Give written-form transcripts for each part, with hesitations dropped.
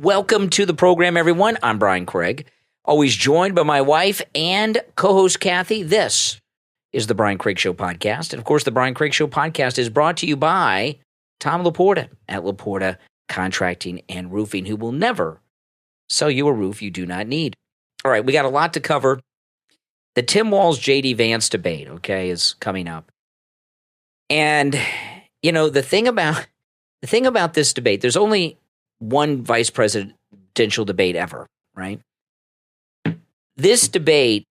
Welcome to the program, everyone. I'm Brian Craig, always joined by my wife and co-host Kathy. This is the Brian Craig Show podcast. And, of course, the Brian Craig Show podcast is brought to you by Tom Laporta at Laporta Contracting and Roofing, who will never sell you a roof you do not need. All right, we got a lot to cover. The Tim Walz, J.D. Vance debate, okay, is coming up. And, you know, the thing about this debate, there's only one vice presidential debate ever, right? This debate,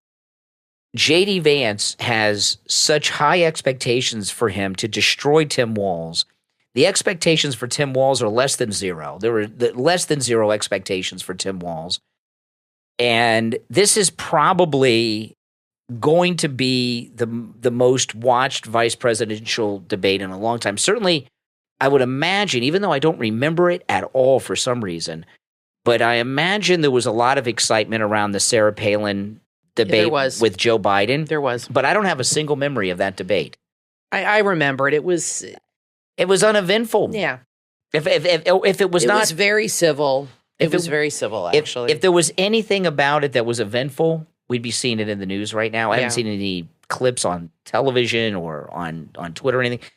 J.D. Vance has such high expectations for him to destroy Tim Walz. The expectations for Tim Walz are less than zero. There were less than zero expectations for Tim Walz. And this is probably going to be the most watched vice presidential debate in a long time. Certainly, I would imagine, even though I don't remember it at all for some reason, but I imagine there was a lot of excitement around the Sarah Palin debate with Joe Biden. There was. But I don't have a single memory of that debate. I remember it. It was uneventful. Yeah. If it was not. It was very civil. It was very civil, actually. If there was anything about it that was eventful, we'd be seeing it in the news right now. I haven't seen any clips on television or on Twitter or anything.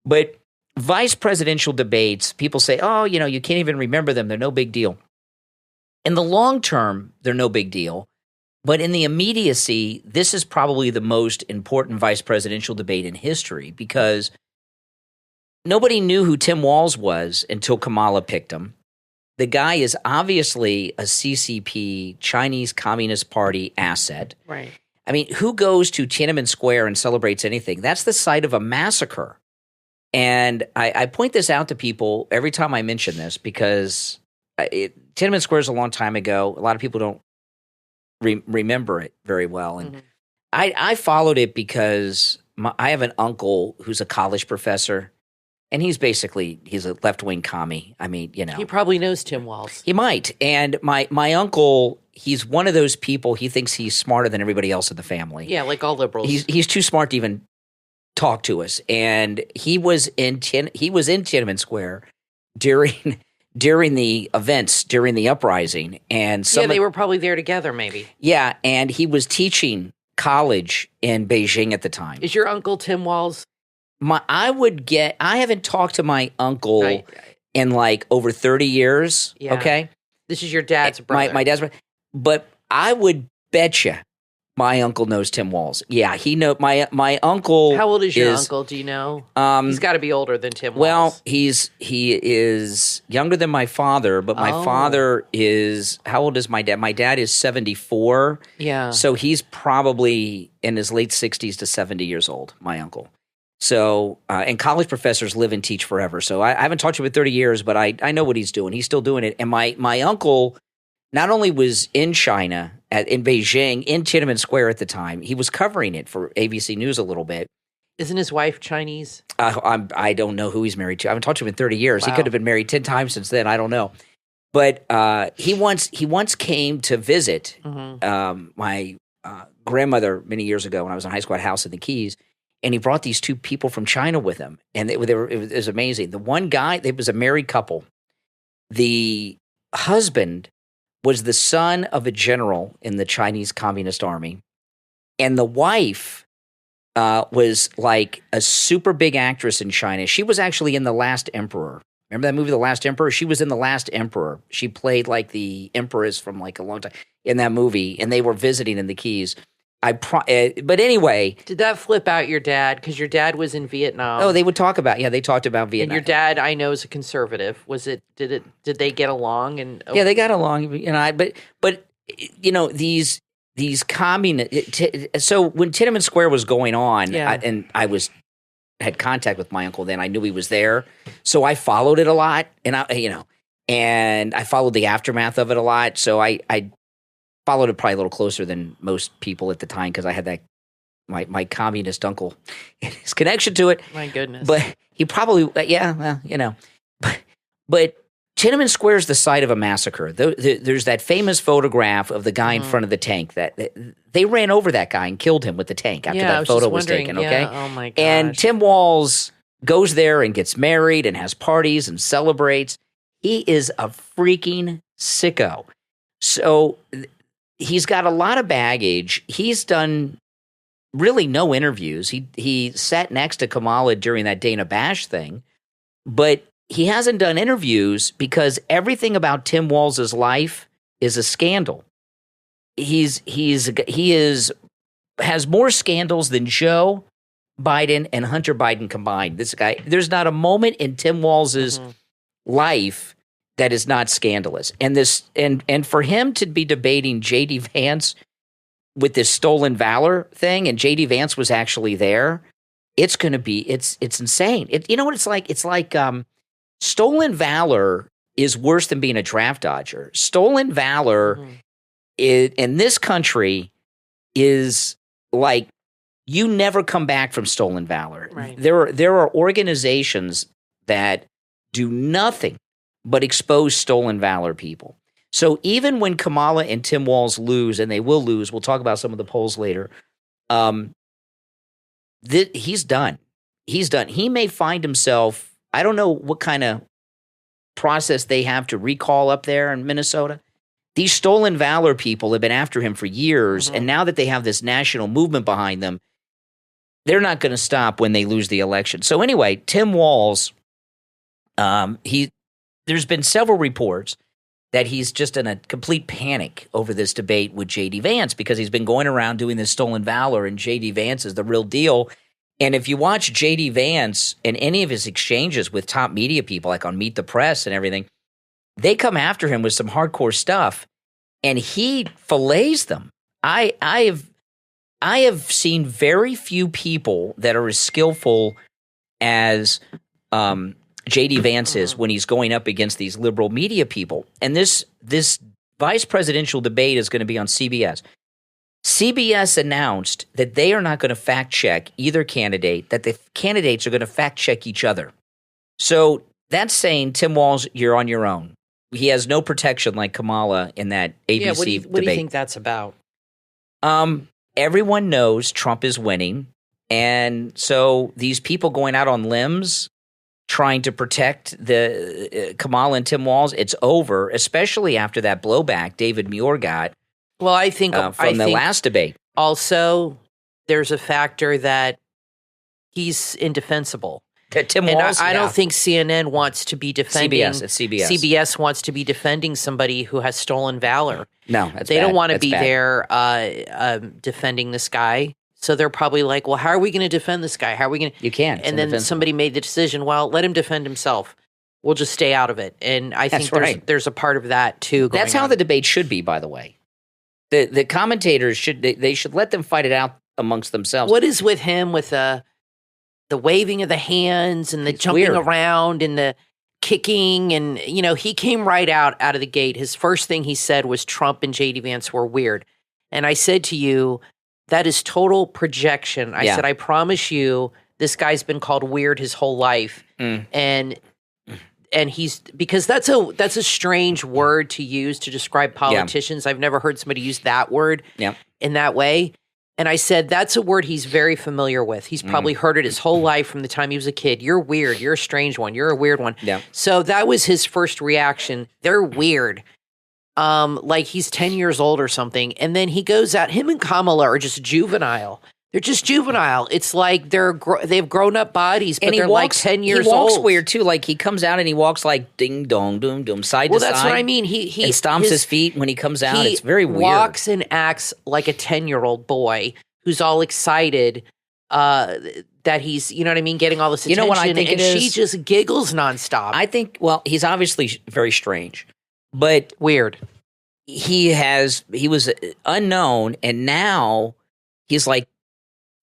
But vice presidential debates, people say, oh, you know, you can't even remember them. They're no big deal. In the long term, they're no big deal. But in the immediacy, this is probably the most important vice presidential debate in history because nobody knew who Tim Walz was until Kamala picked him. The guy is obviously a CCP, Chinese Communist Party asset. Right. I mean, who goes to Tiananmen Square and celebrates anything? That's the site of a massacre. And I point this out to people every time I mention this because Tiananmen Square is a long time ago. A lot of people don't remember it very well. And I followed it because I have an uncle who's a college professor. And he's a left-wing commie. I mean, you know. He probably knows Tim Walz. He might. And my uncle, he's one of those people, he thinks he's smarter than everybody else in the family. Yeah, like all liberals. He's too smart to even talk to us. And he was in Tiananmen Square during the events, during the uprising. And they were probably there together, maybe. Yeah, and he was teaching college in Beijing at the time. Is your uncle Tim Walz? I haven't talked to my uncle in like over 30 years, okay? This is your dad's brother. My dad's brother. But I would bet you my uncle knows Tim Walz. Yeah, he knows my uncle. How old is your uncle? Do you know? He's got to be older than Tim Walz. Well, he is younger than my father, but my father is, how old is my dad? My dad is 74. Yeah. So he's probably in his late 60s to 70 years old, my uncle. So, and college professors live and teach forever. So I haven't talked to him in 30 years, but I know what he's doing. He's still doing it. And my uncle not only was in China, in Beijing, in Tiananmen Square at the time, he was covering it for ABC News a little bit. Isn't his wife Chinese? I don't know who he's married to. I haven't talked to him in 30 years. Wow. He could have been married 10 times since then. I don't know. But he once came to visit my grandmother many years ago when I was in high school at House in the Keys. And he brought these two people from China with him. And it was amazing. The one guy, it was a married couple. The husband was the son of a general in the Chinese Communist Army. And the wife was like a super big actress in China. She was actually in The Last Emperor. Remember that movie, The Last Emperor? She was in The Last Emperor. She played like the empress from like a long time in that movie. And they were visiting in the Keys. But anyway. Did that flip out your dad? Because your dad was in Vietnam. Oh, they would talk about, they talked about Vietnam. And your dad, I know, is a conservative. Did they get along? Yeah, they got along. But you know, these communist. So when Tiananmen Square was going on, and I had contact with my uncle then, I knew he was there, so I followed it a lot, and I followed the aftermath of it a lot. So I followed it probably a little closer than most people at the time because I had that my communist uncle and his connection to it. My goodness. But he probably, But Tiananmen Square is the site of a massacre. There's that famous photograph of the guy in front of the tank that they ran over that guy and killed him with the tank after that photo was taken, okay? Yeah, oh my gosh. And Tim Walz goes there and gets married and has parties and celebrates. He is a freaking sicko. So he's got a lot of baggage. He's done really no interviews. He sat next to Kamala during that Dana Bash thing, but he hasn't done interviews because everything about Tim Walz's life is a scandal. He has more scandals than Joe Biden and Hunter Biden combined. This guy, there's not a moment in Tim Walz's life that is not scandalous. And for him to be debating JD Vance with this stolen valor thing, and JD Vance was actually there, it's going to be it's insane. You know what it's like? It's like stolen valor is worse than being a draft dodger. Stolen valor in this country is like you never come back from stolen valor. Right. There are organizations that do nothing but expose stolen valor people. So even when Kamala and Tim Walz lose, and they will lose, we'll talk about some of the polls later, he's done. He's done. He may find himself, I don't know what kind of process they have to recall up there in Minnesota. These stolen valor people have been after him for years, and now that they have this national movement behind them, they're not going to stop when they lose the election. So anyway, Tim Walz, there's been several reports that he's just in a complete panic over this debate with J.D. Vance because he's been going around doing this stolen valor, and J.D. Vance is the real deal. And if you watch J.D. Vance and any of his exchanges with top media people, like on Meet the Press and everything, they come after him with some hardcore stuff, and he fillets them. I have seen very few people that are as skillful as J.D. Vance is when he's going up against these liberal media people. And this vice presidential debate is going to be on CBS. CBS announced that they are not going to fact check either candidate, that the candidates are going to fact check each other. So that's saying, Tim Walz, you're on your own. He has no protection like Kamala in that ABC debate. What do you think that's about? Everyone knows Trump is winning. And so these people going out on limbs trying to protect the Kamala and Tim Walz, it's over, especially after that blowback David Muir got. Well, I think from the last debate. Also, there's a factor that he's indefensible. Tim Walz, I don't think CNN wants to be defending CBS. It's CBS. CBS wants to be defending somebody who has stolen valor. No, they don't want to be there defending this guy. So they're probably like, well, how are we going to defend this guy? How are we going to? You can't. And then somebody made the decision, well, let him defend himself. We'll just stay out of it. And I think there's a part of that too. That's how the debate should be, by the way. The commentators should let them fight it out amongst themselves. What is with him with the waving of the hands and the jumping around and the kicking? And, he came right out of the gate. His first thing he said was Trump and J.D. Vance were weird. And I said to you, that is total projection. I said, I promise you, this guy's been called weird his whole life. And he's, because that's a strange word to use to describe politicians. I've never heard somebody use that word in that way. And I said, that's a word he's very familiar with. He's probably heard it his whole life from the time he was a kid. You're weird. You're a strange one. You're a weird one. Yeah. So that was his first reaction. They're weird. Like he's 10 years old or something. And then he goes out. Him and Kamala are just juvenile. They're just juvenile. It's like they've grown up bodies, but they're like 10 years old. He walks weird too. Like he comes out and he walks like ding dong doom doom side to side. Well, that's what I mean. He and stomps his feet when he comes out. It's very weird. He walks and acts like a 10-year-old boy who's all excited that he's, you know what I mean, getting all this attention. You know what I think it is? She just giggles nonstop. I think, well, he's obviously very strange, but weird. He was unknown, and now he's like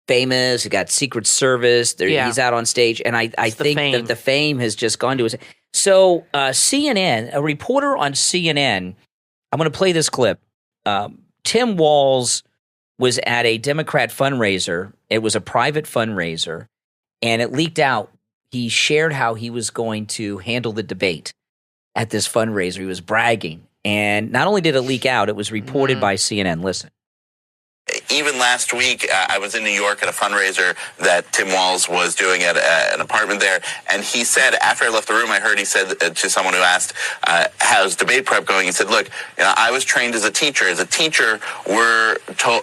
famous. He got Secret Service. He's out on stage, and I think that the fame has just gone to his. So CNN, a reporter on CNN, I'm going to play this clip. Tim Walz was at a Democrat fundraiser. It was a private fundraiser, and it leaked out. He shared how he was going to handle the debate at this fundraiser. He was bragging. And not only did it leak out, it was reported by CNN. Listen. even last week, I was in New York at a fundraiser that Tim Walz was doing at an apartment there, and he said, after I left the room, I heard he said to someone who asked, how's debate prep going? He said, look, I was trained as a teacher. As a teacher, we're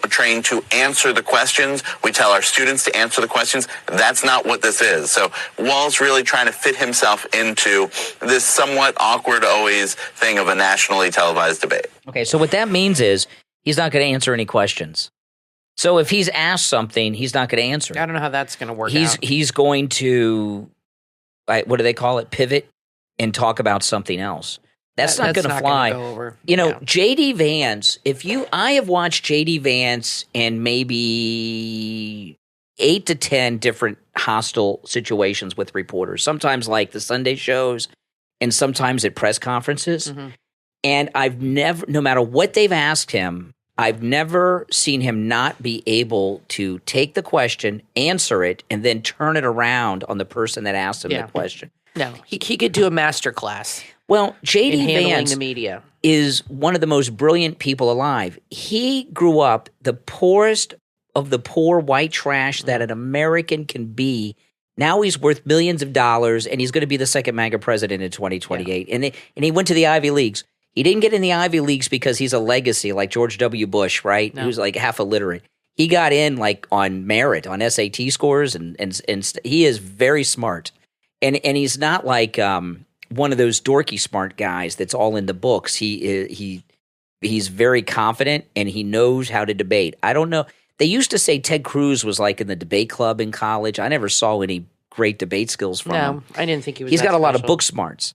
trained to answer the questions. We tell our students to answer the questions. That's not what this is. So Walz really trying to fit himself into this somewhat awkward always thing of a nationally televised debate. Okay, so what that means is he's not going to answer any questions. So if he's asked something, he's not going to answer it. I don't know how that's going to work out. He's going to, what do they call it, pivot and talk about something else. That's not going to fly. Go over. J.D. Vance, I have watched J.D. Vance in maybe 8 to 10 different hostile situations with reporters, sometimes like the Sunday shows and sometimes at press conferences. Mm-hmm. And I've never, no matter what they've asked him, I've never seen him not be able to take the question, answer it, and then turn it around on the person that asked him the question. No, he could do a master class. Well, J.D. Vance the media is one of the most brilliant people alive. He grew up the poorest of the poor white trash that an American can be. Now he's worth millions of dollars, and he's going to be the second MAGA president in 2028. Yeah. And he went to the Ivy Leagues. He didn't get in the Ivy Leagues because he's a legacy like George W. Bush, right? No. He was like half illiterate. He got in like on merit, on SAT scores, and he is very smart. And he's not like one of those dorky smart guys that's all in the books. He's very confident, and he knows how to debate. I don't know. They used to say Ted Cruz was like in the debate club in college. I never saw any great debate skills from him. No, I didn't think he was. He's got a lot of special. book smarts.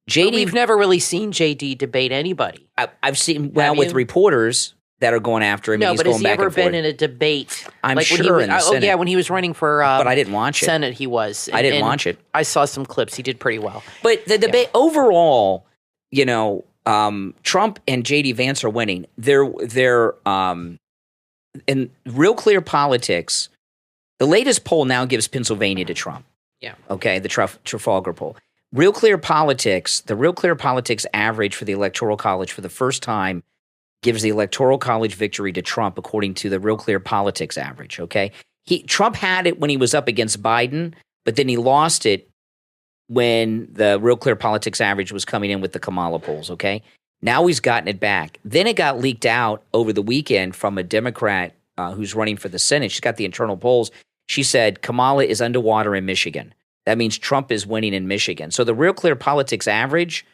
JD, we've never really seen JD debate anybody. I've seen with reporters that are going after him. No, and he's but has he ever been forth. in a debate? I'm sure in the Senate. Oh, yeah, when he was running for but I didn't watch it. Senate, he was. I didn't watch it. I saw some clips. He did pretty well. But the debate overall, Trump and J.D. Vance are winning. They're in Real Clear Politics. The latest poll now gives Pennsylvania to Trump. Yeah. Okay, the Trafalgar poll. Real Clear Politics, the Real Clear Politics average for the Electoral College for the first time gives the Electoral College victory to Trump according to the Real Clear Politics average, okay? Trump had it when he was up against Biden, but then he lost it when the Real Clear Politics average was coming in with the Kamala polls, okay? Now he's gotten it back. Then it got leaked out over the weekend from a Democrat who's running for the Senate. She's got the internal polls. She said Kamala is underwater in Michigan. That means Trump is winning in Michigan. So the Real Clear Politics average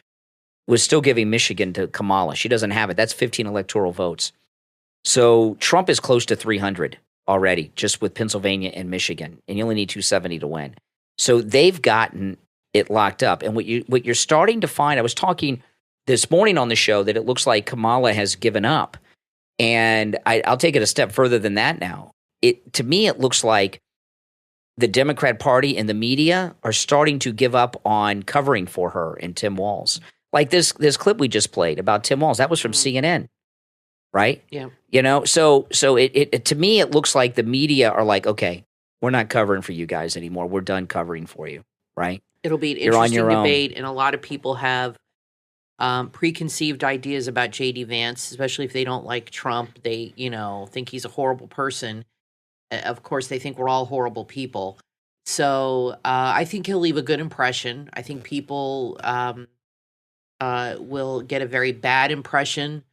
was still giving Michigan to Kamala. She doesn't have it. That's 15 electoral votes. So Trump is close to 300 already, just with Pennsylvania and Michigan, and you only need 270 to win. So they've gotten it locked up. And what you're starting to find, I was talking this morning on the show that it looks like Kamala has given up. And I'll take it a step further than that now. To me, it looks like the Democrat Party and the media are starting to give up on covering for her and Tim Walz. Like this clip we just played about Tim Walz, that was from CNN, right? Yeah. So it to me, it looks like the media are like, okay, we're not covering for you guys anymore. We're done covering for you, right? It'll be an interesting debate, and a lot of people have preconceived ideas about J.D. Vance, especially if they don't like Trump. They, think he's a horrible person. Of course, they think we're all horrible people. So I think he'll leave a good impression. I think people will get a very bad impression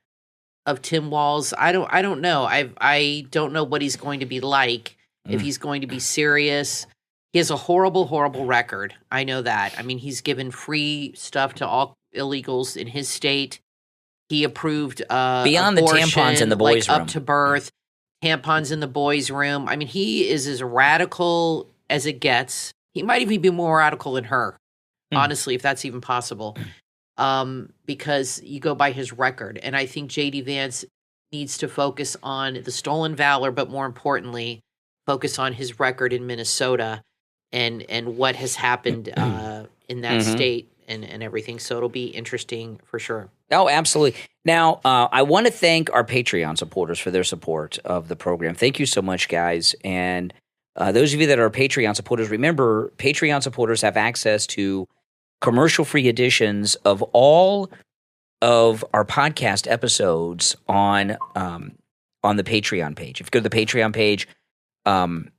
of Tim Walz. I don't know. I don't know what he's going to be like. If he's going to be serious. He has a horrible, horrible record. I know that. I mean, he's given free stuff to all illegals in his state. He approved beyond abortion, the tampons in the boys' room, up to birth. Tampons in the boys' room. I mean, he is as radical as it gets. He might even be more radical than her, honestly, if that's even possible, because you go by his record. And I think J.D. Vance needs to focus on the stolen valor, but more importantly, focus on his record in Minnesota and what has happened in that state and everything. So it'll be interesting for sure. Oh, absolutely. Now, I want to thank our Patreon supporters for their support of the program. Thank you so much, guys. And those of you that are Patreon supporters, remember, Patreon supporters have access to commercial-free editions of all of our podcast episodes on on the Patreon page. If you go to the Patreon page, the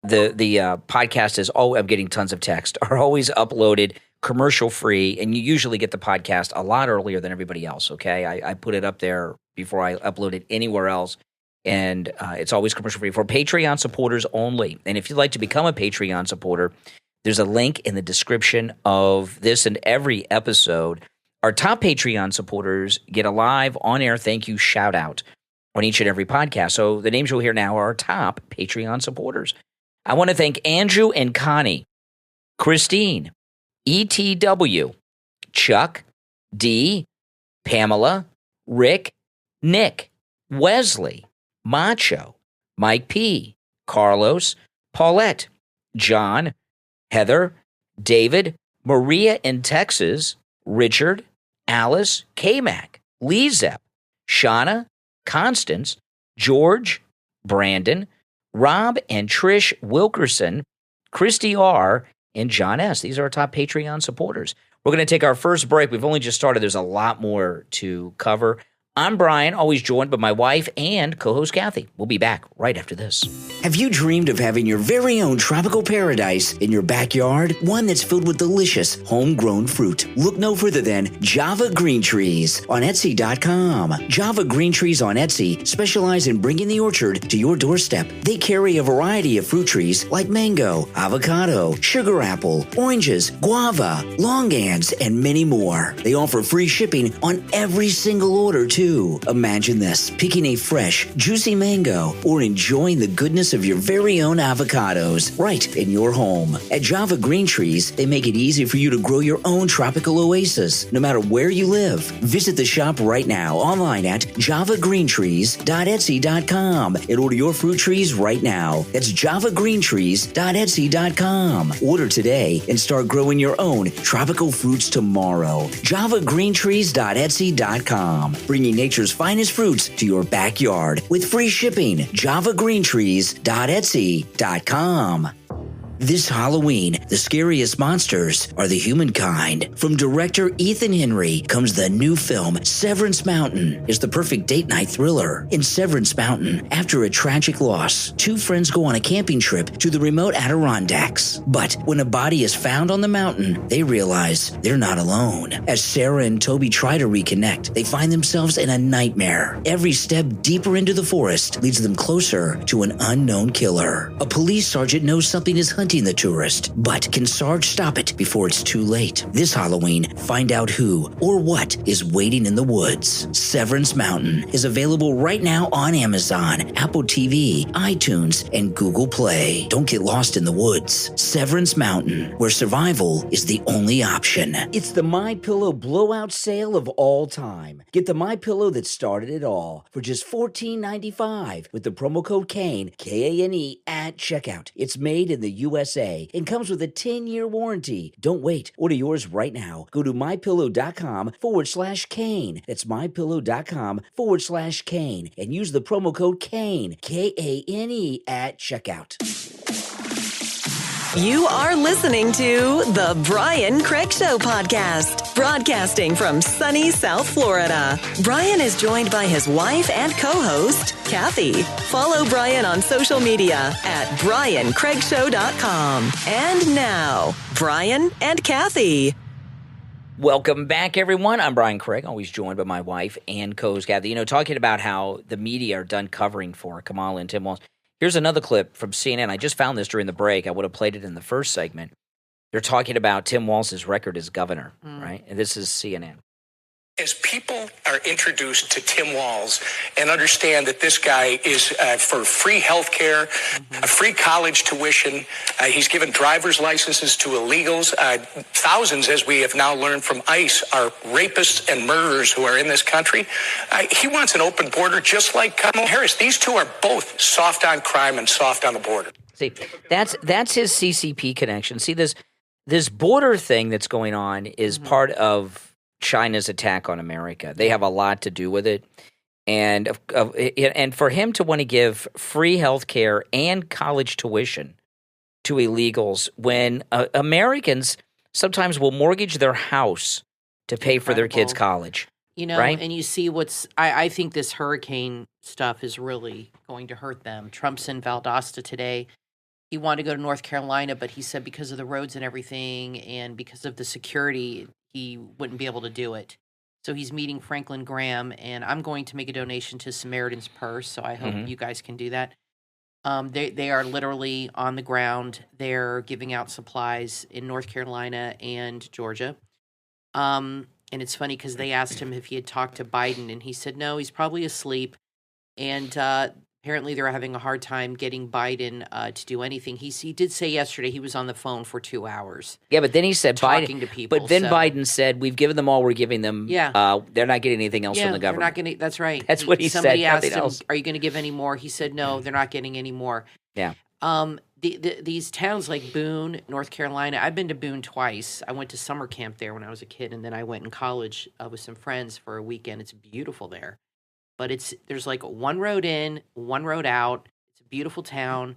podcast is I'm getting tons of text, are always uploaded commercial free, and you usually get the podcast a lot earlier than everybody else, okay? I put it up there before I upload it anywhere else, and it's always commercial free for Patreon supporters only. And if you'd like to become a Patreon supporter, there's a link in the description of this and every episode. Our top Patreon supporters get a live on-air thank you shout-out on each and every podcast. So the names you'll hear now are our top Patreon supporters. I want to thank Andrew and Connie, Christine, ETW, Chuck, D, Pamela, Rick, Nick, Wesley, Macho, Mike P, Carlos, Paulette, John, Heather, David, Maria in Texas, Richard, Alice, K-Mac, LeeZep, Shawna, Constance, George, Brandon, Rob and Trish Wilkerson, Christy R, and John S. These are our top Patreon supporters. We're going to take our first break. We've only just started. There's a lot more to cover. I'm Brian, always joined by my wife and co-host Kathy. We'll be back right after this. Have you dreamed of having your very own tropical paradise in your backyard? One that's filled with delicious, homegrown fruit. Look no further than Java Green Trees on Etsy.com. Java Green Trees on Etsy specialize in bringing the orchard to your doorstep. They carry a variety of fruit trees like mango, avocado, sugar apple, oranges, guava, longans, and many more. They offer free shipping on every single order, too. Imagine this, picking a fresh, juicy mango or enjoying the goodness of your very own avocados right in your home. At Java Green Trees, they make it easy for you to grow your own tropical oasis, no matter where you live. Visit the shop right now online at javaGreenTrees.etsy.com and order your fruit trees right now. That's javaGreenTrees.etsy.com. Order today and start growing your own tropical fruits tomorrow. javaGreenTrees.etsy.com. Bringing nature's finest fruits to your backyard with free shipping. javaGreenTrees.etsy.com. This Halloween, the scariest monsters are the humankind. From director Ethan Henry comes the new film Severance Mountain. It's the perfect date night thriller. In Severance Mountain, after a tragic loss, two friends go on a camping trip to the remote Adirondacks. But when a body is found on the mountain, they realize they're not alone. As Sarah and Toby try to reconnect, they find themselves in a nightmare. Every step deeper into the forest leads them closer to an unknown killer. A police sergeant knows something is hunting the tourist, but can Sarge stop it before it's too late? This Halloween, find out who or what is waiting in the woods. Severance Mountain is available right now on Amazon, Apple TV, iTunes, and Google Play. Don't get lost in the woods. Severance Mountain, where survival is the only option. It's the MyPillow blowout sale of all time. Get the MyPillow that started it all for just $14.95 with the promo code KANE, K-A-N-E, at checkout. It's made in the USA and comes with a 10-year warranty. Don't wait. Order yours right now. Go to mypillow.com/Kane. That's mypillow.com/Kane and use the promo code KANE, K-A-N-E, at checkout. You are listening to The Brian Craig Show podcast, broadcasting from sunny South Florida. Brian is joined by his wife and co-host, Kathy. Follow Brian on social media at BrianCraigShow.com. And now, Brian and Kathy. Welcome back, everyone. I'm Brian Craig, always joined by my wife and co-host Kathy. You know, talking about how the media are done covering for Kamala and Tim Walz. Here's another clip from CNN. I just found this during the break. I would have played it in the first segment. They're talking about Tim Walz's record as governor, right? And this is CNN. As people are introduced to Tim Walz and understand that this guy is for free health care, free college tuition, he's given driver's licenses to illegals. Thousands, as we have now learned from ICE, are rapists and murderers who are in this country. He wants an open border just like Kamala Harris. These two are both soft on crime and soft on the border. See, that's his CCP connection. See, this border thing that's going on is part of China's attack on America. They have a lot to do with it. And for him to want to give free health care and college tuition to illegals when Americans sometimes will mortgage their house to pay for their kids' college. right? And you see I think this hurricane stuff is really going to hurt them. Trump's in Valdosta today. He wanted to go to North Carolina, but he said because of the roads and everything and because of the security, he wouldn't be able to do it. So he's meeting Franklin Graham, and I'm going to make a donation to Samaritan's Purse, so I hope you guys can do that. They are literally on the ground. They're giving out supplies in North Carolina and Georgia. And it's funny because they asked him if he had talked to Biden, and he said no, he's probably asleep. And apparently they're having a hard time getting Biden to do anything. He did say yesterday he was on the phone for 2 hours. Yeah, but then he said talking to people. But then Biden said, "We've given them all we're giving them. Yeah. They're not getting anything else from the government." They're not going to. That's right. That's what he said. Somebody asked nothing him, else. "Are you going to give any more?" He said, "No, they're not getting any more." Yeah. These towns like Boone, North Carolina. I've been to Boone twice. I went to summer camp there when I was a kid, and then I went in college with some friends for a weekend. It's beautiful there. But there's like one road in, one road out. It's a beautiful town,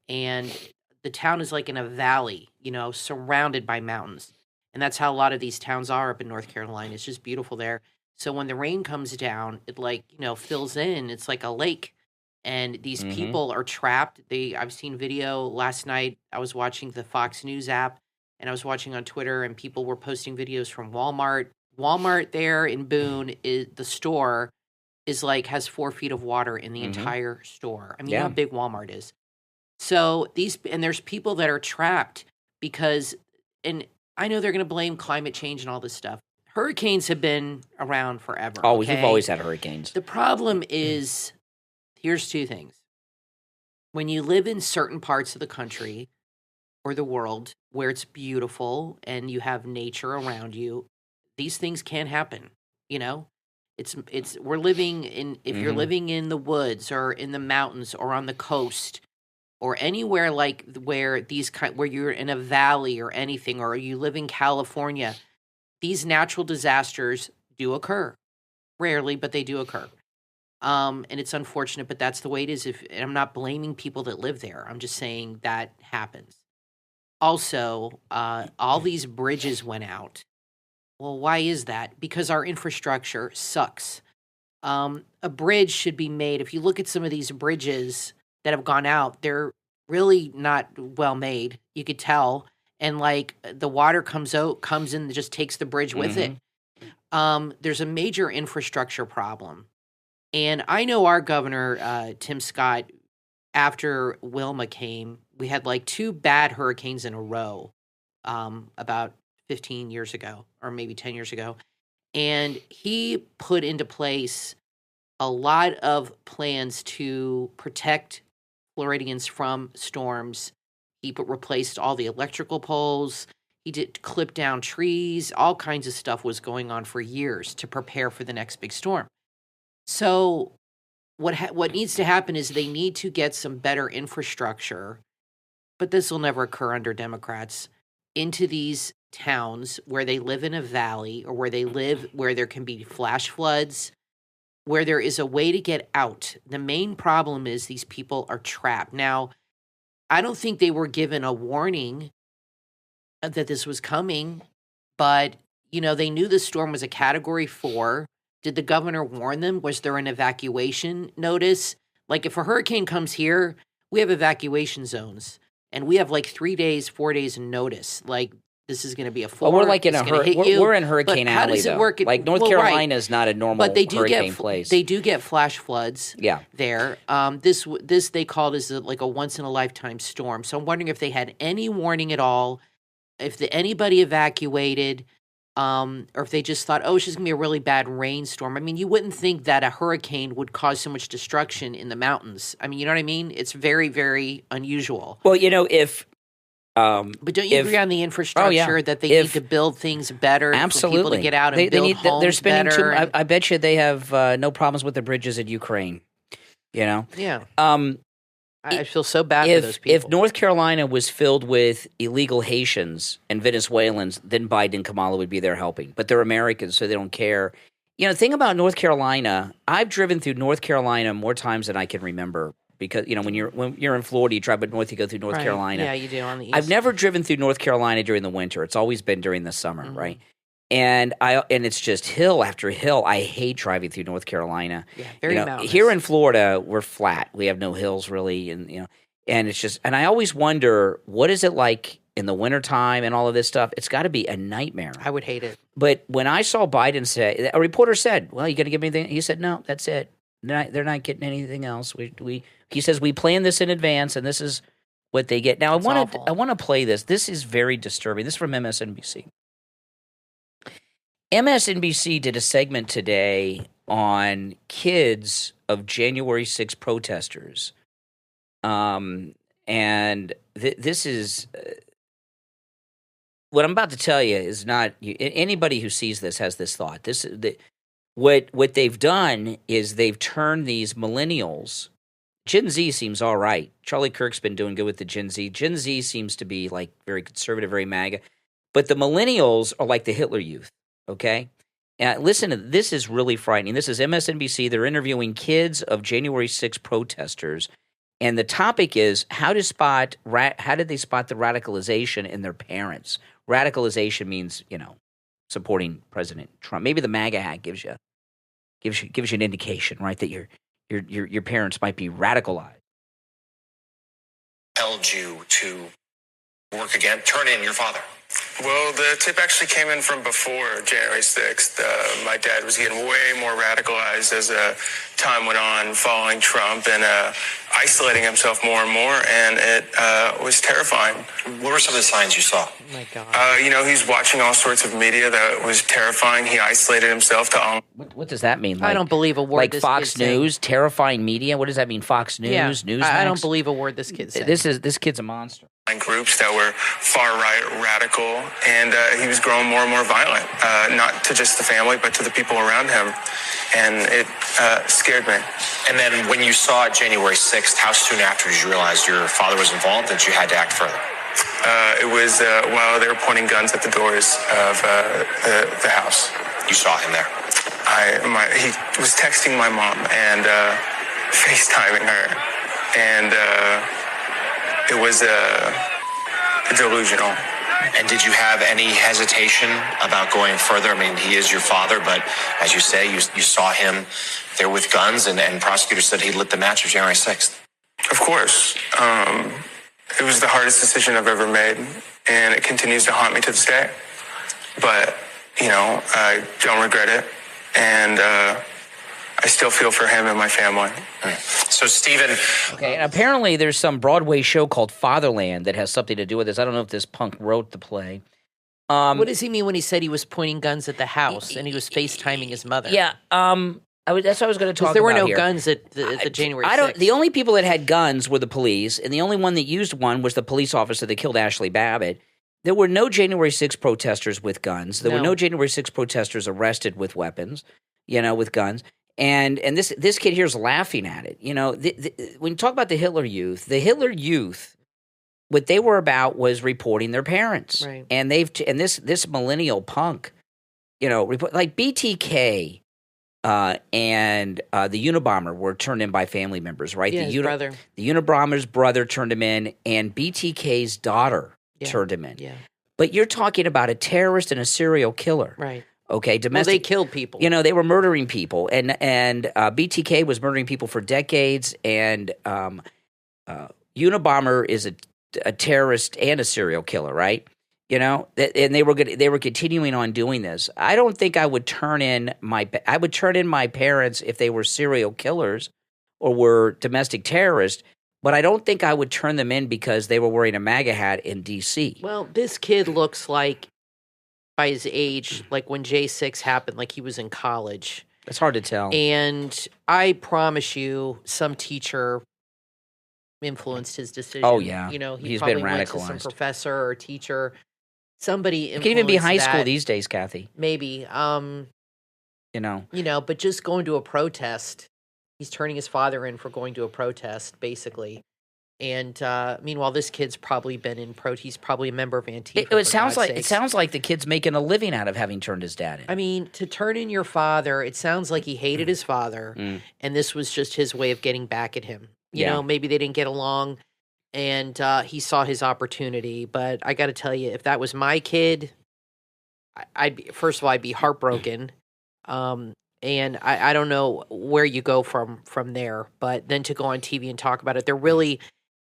and the town is like in a valley, surrounded by mountains. And that's how a lot of these towns are up in North Carolina. It's just beautiful there. So when the rain comes down, it fills in. It's like a lake, and these people are trapped. I've seen video last night. I was watching the Fox News app, and I was watching on Twitter, and people were posting videos from Walmart. Walmart there in Boone is the store. Has 4 feet of water in the entire store. I mean, you know how big Walmart is. So there's people that are trapped because, and I know they're going to blame climate change and all this stuff. Hurricanes have been around forever. Always, okay? we've always had hurricanes. The problem is, here's 2 things. When you live in certain parts of the country or the world where it's beautiful and you have nature around you, these things can happen, We're living in, if you're living in the woods or in the mountains or on the coast or anywhere like where you're in a valley or anything, or you live in California, these natural disasters do occur. Rarely, but they do occur. And it's unfortunate, but that's the way it is. And I'm not blaming people that live there. I'm just saying that happens. Also, all these bridges went out. Well, why is that? Because our infrastructure sucks. A bridge should be made. If you look at some of these bridges that have gone out, they're really not well made. You could tell. And the water comes in and just takes the bridge with it. There's a major infrastructure problem. And I know our governor, Tim Scott, after Wilma came, we had 2 bad hurricanes in a row about 15 years ago or maybe 10 years ago. And he put into place a lot of plans to protect Floridians from storms. He replaced all the electrical poles. He did clip down trees. All kinds of stuff was going on for years to prepare for the next big storm. So what needs to happen is they need to get some better infrastructure, but this will never occur under Democrats, into these towns where they live in a valley or where they live where there can be flash floods, where there is a way to get out. The main problem is these people are trapped. Now, I don't think they were given a warning that this was coming, but, they knew the storm was a Category 4. Did the governor warn them? Was there an evacuation notice? If a hurricane comes here, we have evacuation zones, and we have 3 days, 4 days notice. This is going to be a floor. Well, we're we're in Hurricane Alley, how does it work? North Carolina is not a normal hurricane place. They do get flash floods. Yeah. There. This they called as a once in a lifetime storm. So I'm wondering if they had any warning at all, if anybody evacuated, or if they just thought, it's just going to be a really bad rainstorm. I mean, you wouldn't think that a hurricane would cause so much destruction in the mountains. I mean, you know what I mean? It's very, very unusual. Well, if but don't you agree on the infrastructure that they need to build things better for people to get out and build homes they're spending better? I bet you they have no problems with the bridges in Ukraine. Yeah. I feel so bad for those people. If North Carolina was filled with illegal Haitians and Venezuelans, then Biden and Kamala would be there helping. But they're Americans, so they don't care. The thing about North Carolina, I've driven through North Carolina more times than I can remember. Because when you're in Florida, you drive up north, you go through North Carolina. Yeah, you do on the east. I've never driven through North Carolina during the winter. It's always been during the summer, right? And it's just hill after hill. I hate driving through North Carolina. Yeah, very mountainous. Here in Florida, we're flat. We have no hills really, and it's just. And I always wonder, what is it like in the wintertime and all of this stuff? It's got to be a nightmare. I would hate it. But when I saw Biden say, a reporter said, "Well, you going to give me anything?" He said, "No, that's it. They're not getting anything else." He says we planned this in advance, and this is what they get. Now, I want to play this. This is very disturbing. This is from MSNBC. MSNBC did a segment today on kids of January 6 protesters. And this is what I'm about to tell you is not anybody who sees this has this thought. What they've done is they've turned these millennials. Gen Z seems all right. Charlie Kirk's been doing good with the Gen Z. Gen Z seems to be like very conservative, very MAGA. But the millennials are like the Hitler Youth. Okay? Listen to this is really frightening. This is MSNBC. They're interviewing kids of January 6 protesters. And the topic is how did they spot the radicalization in their parents? Radicalization means, supporting President Trump. Maybe the MAGA hat gives you an indication, right, that your parents might be radicalized. Held you to work again, turn in your father? Well, the tip actually came in from before January 6th. My dad was getting way more radicalized as time went on, following Trump and isolating himself more and more, and it was terrifying. What were some of the signs you saw? Oh my God. He's watching all sorts of media that was terrifying. He isolated himself to... What does that mean? I don't believe a word like this Fox kid's News, saying. Terrifying media? What does that mean? Fox News? Yeah, Newsmax? I don't believe a word this kid's saying. This kid's a monster. Groups that were far-right, radical, and he was growing more and more violent, not to just the family, but to the people around him, and it scared me. And then when you saw it January 6th, how soon after did you realize your father was involved that you had to act further? It was while they were pointing guns at the doors of the house. You saw him there? He was texting my mom and FaceTiming her, and it was delusional. And did you have any hesitation about going further? I mean, he is your father, but as you say, you saw him there with guns, and prosecutors said he lit the match of January 6th. Of course. It was the hardest decision I've ever made, and it continues to haunt me to this day. But, I don't regret it, and I still feel for him and my family. So, Stephen... Okay, and apparently there's some Broadway show called Fatherland that has something to do with this. I don't know if this punk wrote the play. What does he mean when he said he was pointing guns at the house and he was FaceTiming his mother? Yeah, that's what I was going to talk about. There were no here. guns at the January 6th. The only people that had guns were the police, and the only one that used one was the police officer that killed Ashley Babbitt. There were no January 6 protesters with guns. There were no January 6 protesters arrested with weapons, with guns. And this kid here's laughing at it. When you talk about the Hitler Youth, what they were about was reporting their parents. Right. And this millennial punk, like BTK and the Unabomber were turned in by family members, right? Yeah, his brother. The Unabomber's brother turned him in, and BTK's daughter turned him in. Yeah. But you're talking about a terrorist and a serial killer. Right. Okay, domestic. Well, they killed people. They were murdering people, and BTK was murdering people for decades, and Unabomber is a terrorist and a serial killer, right? And they were continuing on doing this. I don't think I would turn in my parents if they were serial killers or were domestic terrorists, but I don't think I would turn them in because they were wearing a MAGA hat in D.C. Well, this kid looks like, by his age, like when J6 happened, like he was in college. It's hard to tell. And I promise you, some teacher influenced his decision. Oh, yeah. He's been probably went to radicalized. some professor or teacher. Somebody influenced It could even be high that. school these days, Kathy. Maybe. But just going to a protest, he's turning his father in for going to a protest, basically. And meanwhile, this kid's probably been in he's probably a member of Antifa. It sounds like the kid's making a living out of having turned his dad in. I mean, to turn in your father, it sounds like he hated his father, and this was just his way of getting back at him. Maybe they didn't get along, and he saw his opportunity. But I got to tell you, if that was my kid, first of all, I'd be heartbroken. And I don't know where you go from there, but then to go on TV and talk about it, they're really,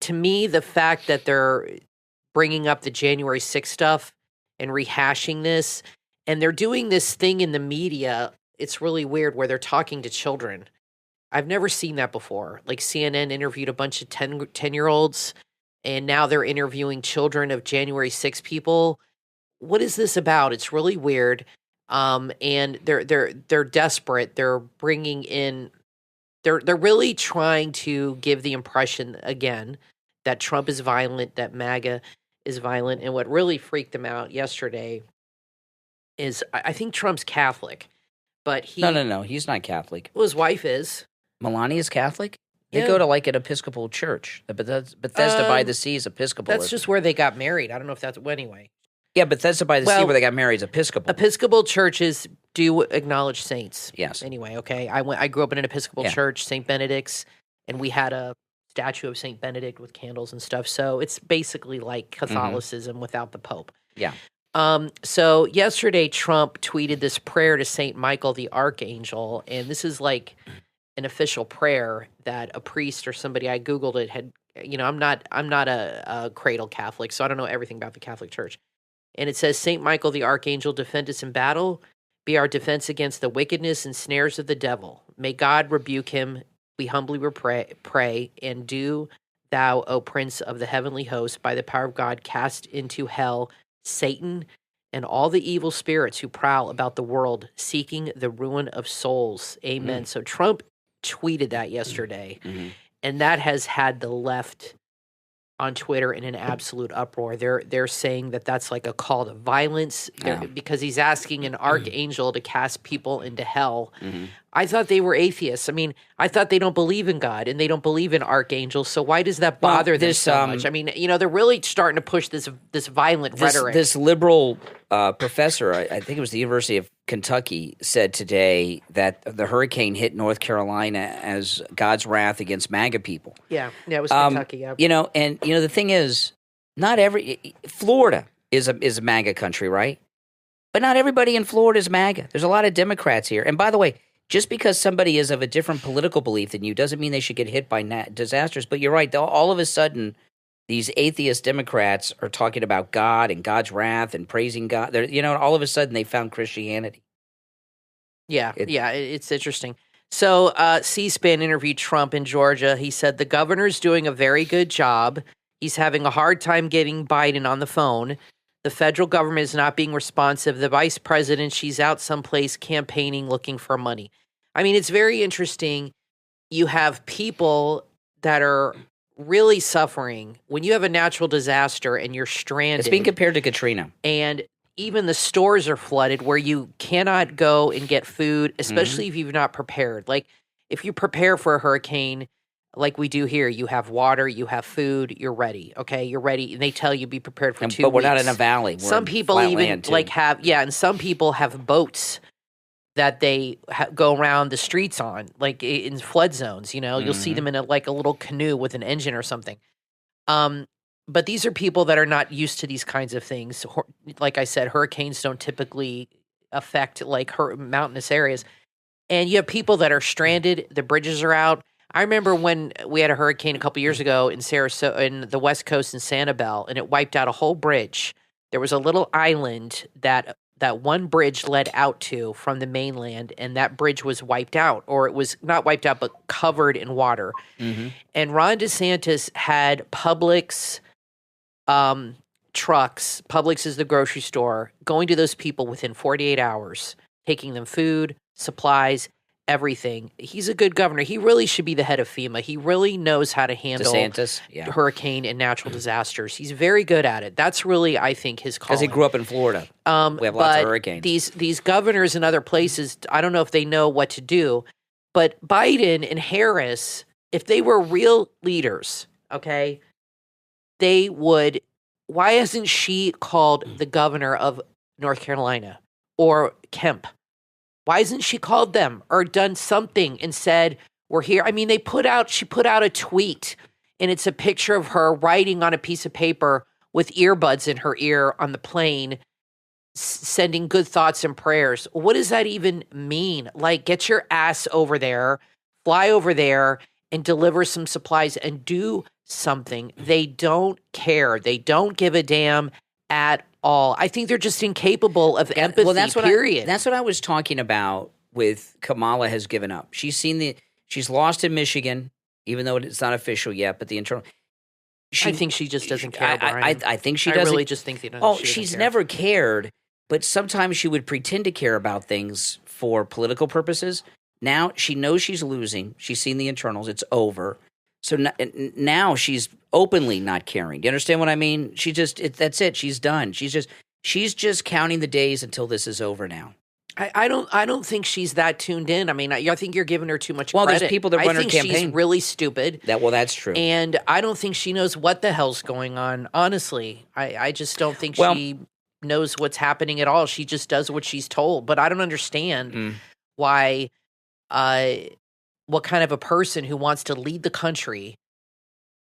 to me, the fact that they're bringing up the January 6th stuff and rehashing this, and they're doing this thing in the media, it's really weird, where they're talking to children. I've never seen that before. Like CNN interviewed a bunch of 10-year-olds, and now they're interviewing children of January 6 people. What is this about? It's really weird. And they're desperate. They're bringing in, they're really trying to give the impression again that Trump is violent, that MAGA is violent. And what really freaked them out yesterday is I think Trump's Catholic, but No, he's not Catholic. Well, his wife is. Melania's Catholic? They Yeah. go to like an Episcopal church. The Bethesda by the Sea is Episcopal. That's just where they got married. I don't know if that's, well, anyway. Yeah, Bethesda by the Sea where they got married is Episcopal. Episcopal churches do acknowledge saints. Yes. Anyway, okay. I grew up in an Episcopal church, St. Benedict's, and we had a statue of St. Benedict with candles and stuff. So it's basically like Catholicism without the Pope. Yeah. So yesterday, Trump tweeted this prayer to St. Michael the Archangel, and this is like an official prayer that a priest or somebody, I Googled it, had, I'm not a cradle Catholic, so I don't know everything about the Catholic Church. And it says, St. Michael the Archangel, defend us in battle, be our defense against the wickedness and snares of the devil. May God rebuke him, we humbly pray, and do thou, O Prince of the heavenly host, by the power of God, cast into hell Satan and all the evil spirits who prowl about the world, seeking the ruin of souls. Amen. So Trump tweeted that yesterday, and that has had the left on Twitter in an absolute uproar. They're saying that that's like a call to violence because he's asking an archangel to cast people into hell. I thought they were atheists. I mean, I thought they don't believe in God and they don't believe in archangels. So why does that bother them so much? I mean, they're really starting to push this violent rhetoric. This liberal professor, I think it was the University of Kentucky, said today that the hurricane hit North Carolina as God's wrath against MAGA people. Yeah, it was Kentucky. Yeah. The thing is, not Florida is a MAGA country, right? But not everybody in Florida is MAGA. There's a lot of Democrats here. And by the way, just because somebody is of a different political belief than you doesn't mean they should get hit by disasters. But you're right. All of a sudden, these atheist Democrats are talking about God and God's wrath and praising God. All of a sudden they found Christianity. Yeah, it's interesting. So C-SPAN interviewed Trump in Georgia. He said the governor's doing a very good job. He's having a hard time getting Biden on the phone. The federal government is not being responsive. The vice president, she's out someplace campaigning, looking for money. I mean, it's very interesting. You have people that are really suffering when you have a natural disaster and you're stranded. It's being compared to Katrina. And even the stores are flooded where you cannot go and get food, especially if you've not prepared. Like if you prepare for a hurricane, like we do here, you have water, you have food, you're ready. Okay, you're ready. And they tell you be prepared for 2 weeks. But we're not in a valley. We're some people even and some people have boats that they go around the streets on, like in flood zones. You'll see them in a little canoe with an engine or something. But these are people that are not used to these kinds of things. Like I said, hurricanes don't typically affect mountainous areas. And you have people that are stranded. The bridges are out. I remember when we had a hurricane a couple years ago in Sarasota, in the West Coast in Sanibel, and it wiped out a whole bridge. There was a little island that one bridge led out to from the mainland, and that bridge was wiped out, or it was not wiped out, but covered in water. And Ron DeSantis had Publix trucks. Publix is the grocery store, going to those people within 48 hours, taking them food, supplies, everything. He's a good governor. He really should be the head of FEMA. He really knows how to handle hurricane and natural disasters. He's very good at it. That's really, I think, his calling. Because he grew up in Florida. We have lots of hurricanes. These governors in other places, I don't know if they know what to do, but Biden and Harris, if they were real leaders, okay, they would. Why hasn't she called the governor of North Carolina or Kemp? Why hasn't she called them or done something and said, we're here? I mean, she put out a tweet, and it's a picture of her writing on a piece of paper with earbuds in her ear on the plane sending good thoughts and prayers. What does that even mean? Like, get your ass over there, fly over there, and deliver some supplies and do something. They don't care. They don't give a damn at all. I think they're just incapable of empathy, period. That's what I was talking about with Kamala has given up. She's lost in Michigan, even though it's not official yet, but the internal... I think she just doesn't care, Brian. I think she doesn't. I really just think she she's care. Never cared, but sometimes she would pretend to care about things for political purposes. Now she knows she's losing. She's seen the internals. It's over. So now she's openly not caring. Do you understand what I mean? That's it. She's done. She's just counting the days until this is over now. I don't think she's that tuned in. I mean, I think you're giving her too much credit. Well, there's people that run her campaign. I think she's really stupid. That's true. And I don't think she knows what the hell's going on, honestly. I just don't think she knows what's happening at all. She just does what she's told. But I don't understand why, what kind of a person who wants to lead the country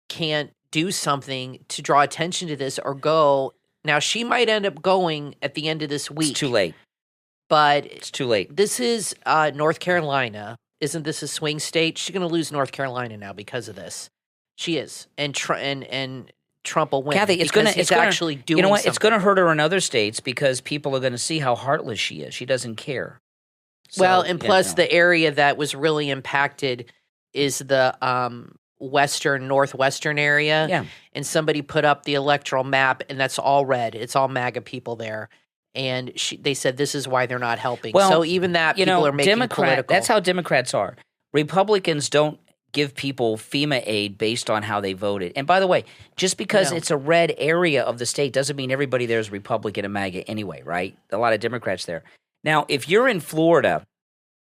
can't do something to draw attention to this or go. Now, she might end up going at the end of this week. It's too late. But it's too late. This is North Carolina. Isn't this a swing state? She's going to lose North Carolina now because of this. She is, and Trump will win. Kathy, it's actually doing. You know what? Something. It's going to hurt her in other states because people are going to see how heartless she is. She doesn't care. So, and plus, the area that was really impacted is the northwestern area. Yeah. And somebody put up the electoral map, and that's all red. It's all MAGA people there. And they said this is why they're not helping. Well, so even that, people are making political. That's how Democrats are. Republicans don't give people FEMA aid based on how they voted. And by the way, just because it's a red area of the state doesn't mean everybody there is Republican and MAGA anyway, right? A lot of Democrats there. Now, if you're in Florida,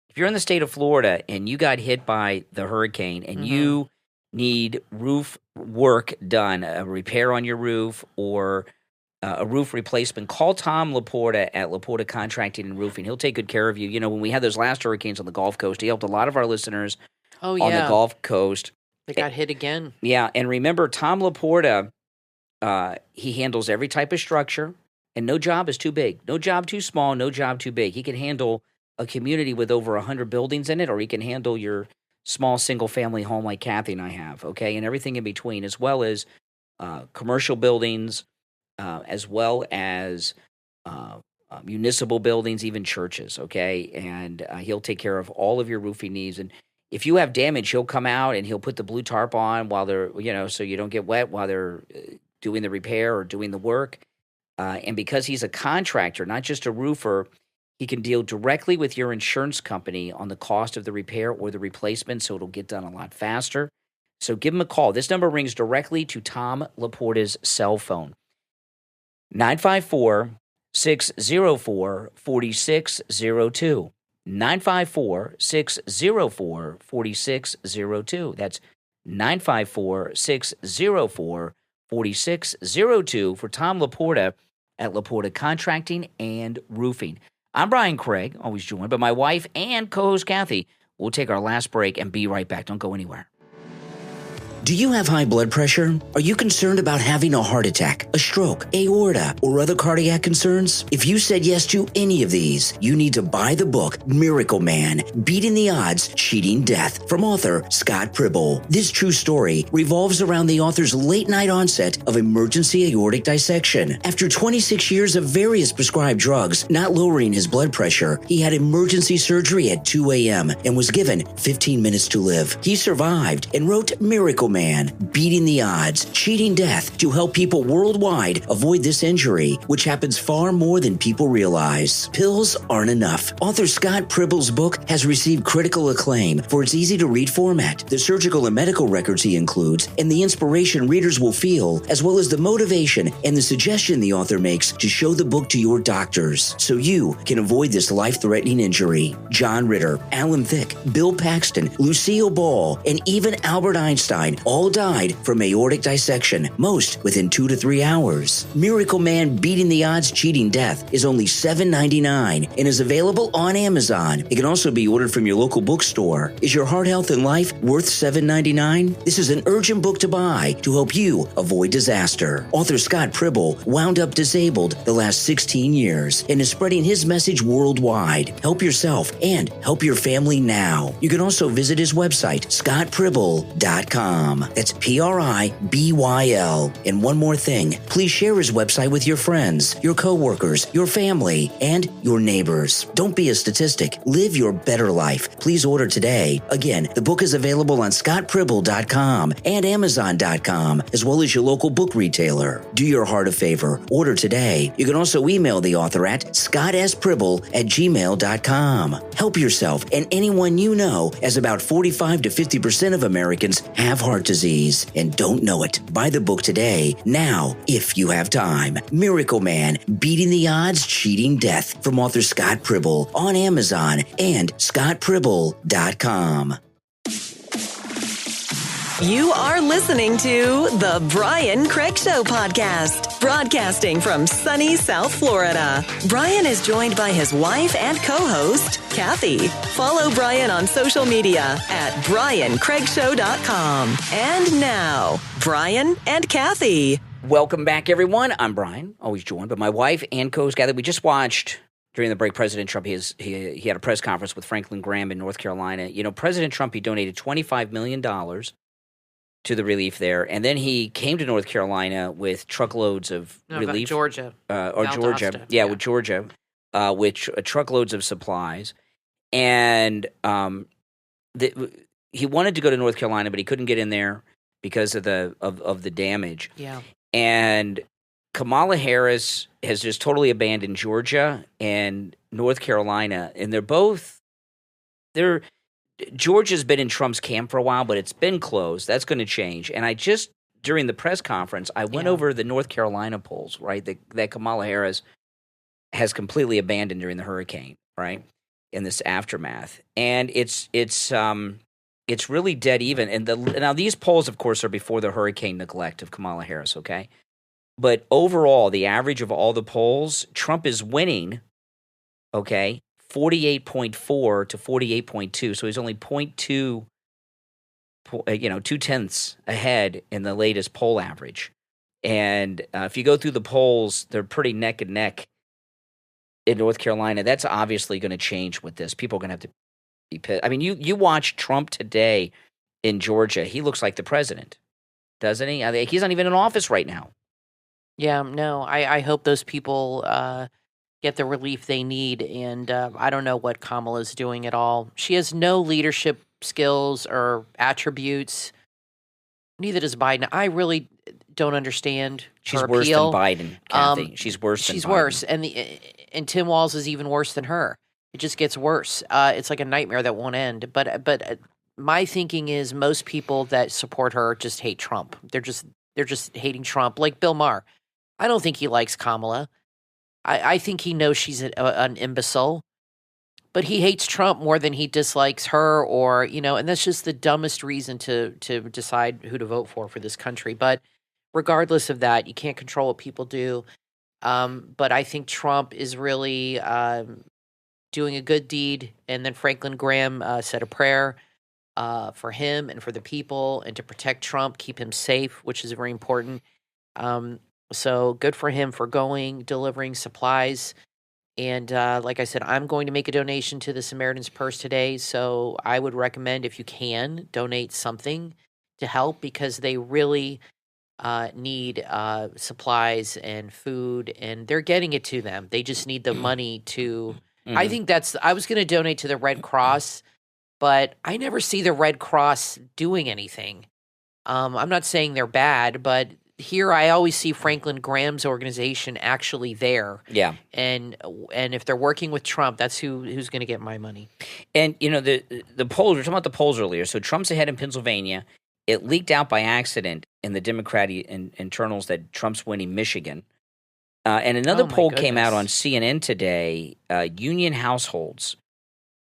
if you're in the state of Florida and you got hit by the hurricane and you need roof work done, a repair on your roof or a roof replacement, call Tom Laporta at Laporta Contracting and Roofing. He'll take good care of you. You know, when we had those last hurricanes on the Gulf Coast, he helped a lot of our listeners on the Gulf Coast. They got hit again. Yeah, and remember, Tom Laporta, he handles every type of structure, and no job is too big. No job too small, no job too big. He can handle a community with over 100 buildings in it, or he can handle your small single-family home like Kathy and I have, okay, and everything in between, as well as commercial buildings, as well as municipal buildings, even churches, okay? And he'll take care of all of your roofing needs. And if you have damage, he'll come out and he'll put the blue tarp on while they're, so you don't get wet while they're doing the repair or doing the work. And because he's a contractor, not just a roofer, he can deal directly with your insurance company on the cost of the repair or the replacement, so it'll get done a lot faster. So give him a call. This number rings directly to Tom Laporta's cell phone. 954-604-4602. 954-604-4602. That's 954-604-4602 for Tom Laporta at Laporta Contracting and Roofing. I'm Brian Craig, always joined by my wife and co-host Kathy. We'll take our last break and be right back. Don't go anywhere. Do you have high blood pressure? Are you concerned about having a heart attack, a stroke, aorta, or other cardiac concerns? If you said yes to any of these, you need to buy the book Miracle Man, Beating the Odds, Cheating Death from author Scott Pribble. This true story revolves around the author's late-night onset of emergency aortic dissection. After 26 years of various prescribed drugs not lowering his blood pressure, he had emergency surgery at 2 a.m. and was given 15 minutes to live. He survived and wrote Miracle Man, Beating the Odds, Cheating Death to help people worldwide avoid this injury, which happens far more than people realize. Pills aren't enough. Author Scott Pribble's book has received critical acclaim for its easy-to-read format, the surgical and medical records he includes, and the inspiration readers will feel, as well as the motivation and the suggestion the author makes to show the book to your doctors so you can avoid this life-threatening injury. John Ritter, Alan Thicke, Bill Paxton, Lucille Ball, and even Albert Einstein all died from aortic dissection, most within 2 to 3 hours. Miracle Man Beating the Odds Cheating Death is only $7.99 and is available on Amazon. It can also be ordered from your local bookstore. Is your heart health and life worth $7.99? This is an urgent book to buy to help you avoid disaster. Author Scott Pribble wound up disabled the last 16 years and is spreading his message worldwide. Help yourself and help your family now. You can also visit his website, scottpribble.com. That's PRIBYL. And one more thing, please share his website with your friends, your coworkers, your family, and your neighbors. Don't be a statistic. Live your better life. Please order today. Again, the book is available on scottpribble.com and Amazon.com, as well as your local book retailer. Do your heart a favor. Order today. You can also email the author at scottspribble@gmail.com. Help yourself and anyone you know, as about 45 to 50% of Americans have heart disease and don't know it. Buy the book today, now, if you have time. Miracle Man, Beating the Odds, Cheating Death, from author Scott Pribble, on Amazon and scottpribble.com. You are listening to the Brian Craig Show podcast, broadcasting from sunny South Florida. Brian is joined by his wife and co-host, Kathy. Follow Brian on social media at briancraigshow.com. And now, Brian and Kathy. Welcome back, everyone. I'm Brian, always joined by my wife and co-host Kathy. We just watched, during the break, President Trump. He had a press conference with Franklin Graham in North Carolina. You know, President Trump, he donated $25 million to the relief there, and then he came to North Carolina with truckloads of relief. Georgia. Georgia. Yeah, with Georgia, with truckloads of supplies. And he wanted to go to North Carolina, but he couldn't get in there because of the damage. Yeah. And Kamala Harris has just totally abandoned Georgia and North Carolina, and Georgia's been in Trump's camp for a while, but it's been closed. That's going to change. And during the press conference, I went over the North Carolina polls, right, that Kamala Harris has completely abandoned during the hurricane, right, in this aftermath. And it's really dead even. And now these polls, of course, are before the hurricane neglect of Kamala Harris, okay? But overall, the average of all the polls, Trump is winning, okay, 48.4 to 48.2. So he's only 0.2, 0.2 ahead in the latest poll average. And if you go through the polls, they're pretty neck and neck in North Carolina. That's obviously going to change with this. People are going to have to be pissed. I mean, you watch Trump today in Georgia. He looks like the president, doesn't he? I think he's not even in office right now. Yeah, no, I hope those people get the relief they need, and I don't know what Kamala's doing at all. She has no leadership skills or attributes. Neither does Biden. I really don't understand She's her worse appeal. than Biden, Kathy. She's worse than Biden. She's worse, and Tim Walz is even worse than her. It just gets worse. It's like a nightmare that won't end. But my thinking is most people that support her just hate Trump. They're just hating Trump, like Bill Maher. I don't think he likes Kamala. I think he knows she's an imbecile, but he hates Trump more than he dislikes her, and that's just the dumbest reason to decide who to vote for this country. But regardless of that, you can't control what people do. But I think Trump is really doing a good deed. And then Franklin Graham said a prayer for him and for the people and to protect Trump, keep him safe, which is very important. So good for him for delivering supplies. And like I said, I'm going to make a donation to the Samaritan's Purse today. So I would recommend, if you can, donate something to help, because they really need supplies and food, and they're getting it to them. They just need the money to... Mm-hmm. I think I was going to donate to the Red Cross, but I never see the Red Cross doing anything. I'm not saying they're bad, but here I always see Franklin Graham's organization actually there. Yeah. And if they're working with Trump, that's who's going to get my money. And, the polls, we were talking about the polls earlier. So Trump's ahead in Pennsylvania. It leaked out by accident in the Democratic internals that Trump's winning Michigan. And another poll came out on CNN today, union households.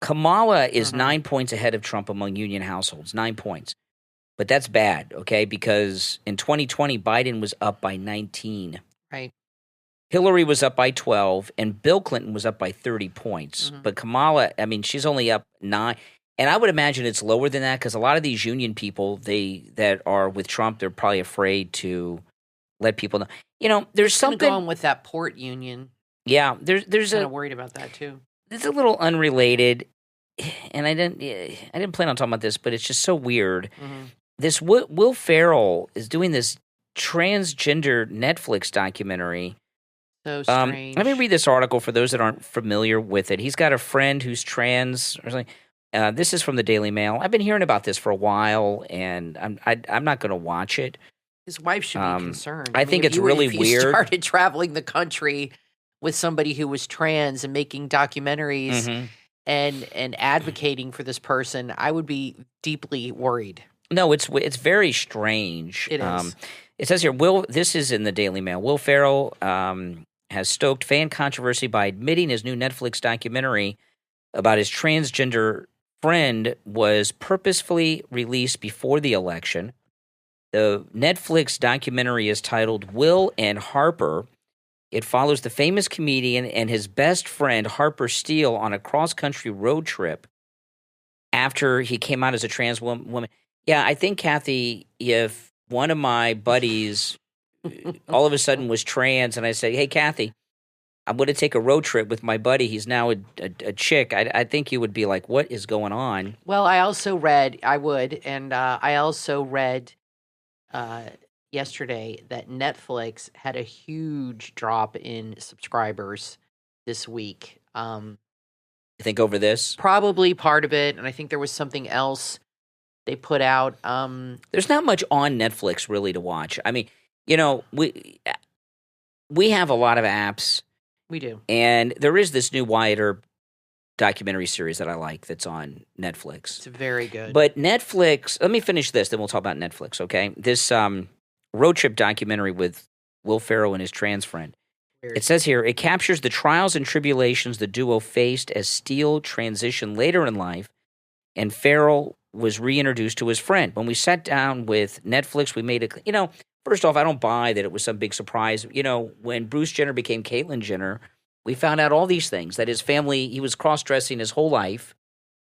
Kamala is 9 points ahead of Trump among union households, 9 points. But that's bad, okay? Because in 2020, Biden was up by 19. Right. Hillary was up by 12, and Bill Clinton was up by 30 points. But Kamala, I mean, she's only up 9. And I would imagine it's lower than that because a lot of these union people, that are with Trump, they're probably afraid to let people know. You know, there's something going with that port union. Yeah, there's kind of worried about that too. It's a little unrelated, and I didn't plan on talking about this, but it's just so weird. This Will Ferrell is doing this transgender Netflix documentary. So strange. Let me read this article for those that aren't familiar with it. He's got a friend who's trans or something. This is from the Daily Mail. I've been hearing about this for a while, and I'm not going to watch it. His wife should be concerned. I think it's really if weird. You started traveling the country with somebody who was trans and making documentaries and advocating for this person, I would be deeply worried. No, it's very strange. It is. It says here, this is in the Daily Mail. Will Ferrell has stoked fan controversy by admitting his new Netflix documentary about his transgender friend was purposefully released before the election. The Netflix documentary is titled Will and Harper. It follows the famous comedian and his best friend, Harper Steele, on a cross-country road trip after he came out as a trans woman. Yeah, I think, Kathy, if one of my buddies all of a sudden was trans and I say, hey, Kathy, I'm going to take a road trip with my buddy. He's now a chick. I think you would be like, what is going on? Well, I also read yesterday that Netflix had a huge drop in subscribers this week. You think over this? Probably part of it, and I think there was something else they put out. There's not much on Netflix really to watch. I mean, you know, we have a lot of apps. We do. And there is this new Wyatt Earp documentary series that I like that's on Netflix. It's very good. But Netflix, let me finish this, then we'll talk about Netflix, okay? This road trip documentary with Will Ferrell and his trans friend. It says here, it captures the trials and tribulations the duo faced as Steele transitioned later in life, and Ferrell was reintroduced to his friend. When we sat down with Netflix, we made it, you know, first off, I don't buy that it was some big surprise. You know, when Bruce Jenner became Caitlyn Jenner, we found out all these things, that his family, he was cross-dressing his whole life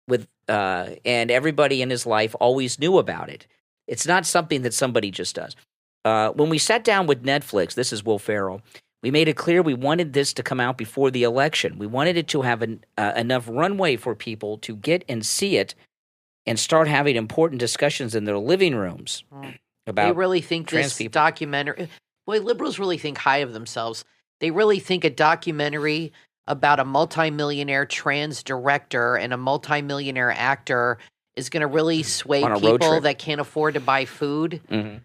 with, and everybody in his life always knew about it. It's not something that somebody just does. When we sat down with Netflix, this is Will Ferrell, we made it clear we wanted this to come out before the election. We wanted it to have enough runway for people to get and see it and start having important discussions in their living rooms about they really think trans this people. documentary. Boy, liberals really think high of themselves. They really think a documentary about a multimillionaire trans director and a multimillionaire actor is going to really sway people that can't afford to buy food.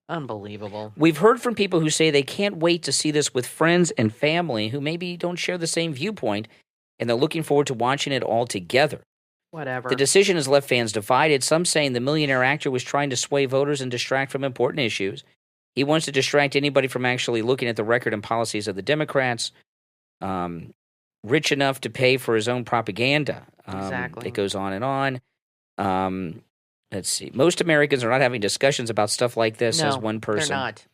Unbelievable. We've heard from people who say they can't wait to see this with friends and family who maybe don't share the same viewpoint, and they're looking forward to watching it all together. Whatever. The decision has left fans divided, some saying the millionaire actor was trying to sway voters and distract from important issues. He wants to distract anybody from actually looking at the record and policies of the Democrats. Rich enough to pay for his own propaganda. Exactly. It goes on and on. Let's see. Most Americans are not having discussions about stuff like this, says one person. They're not.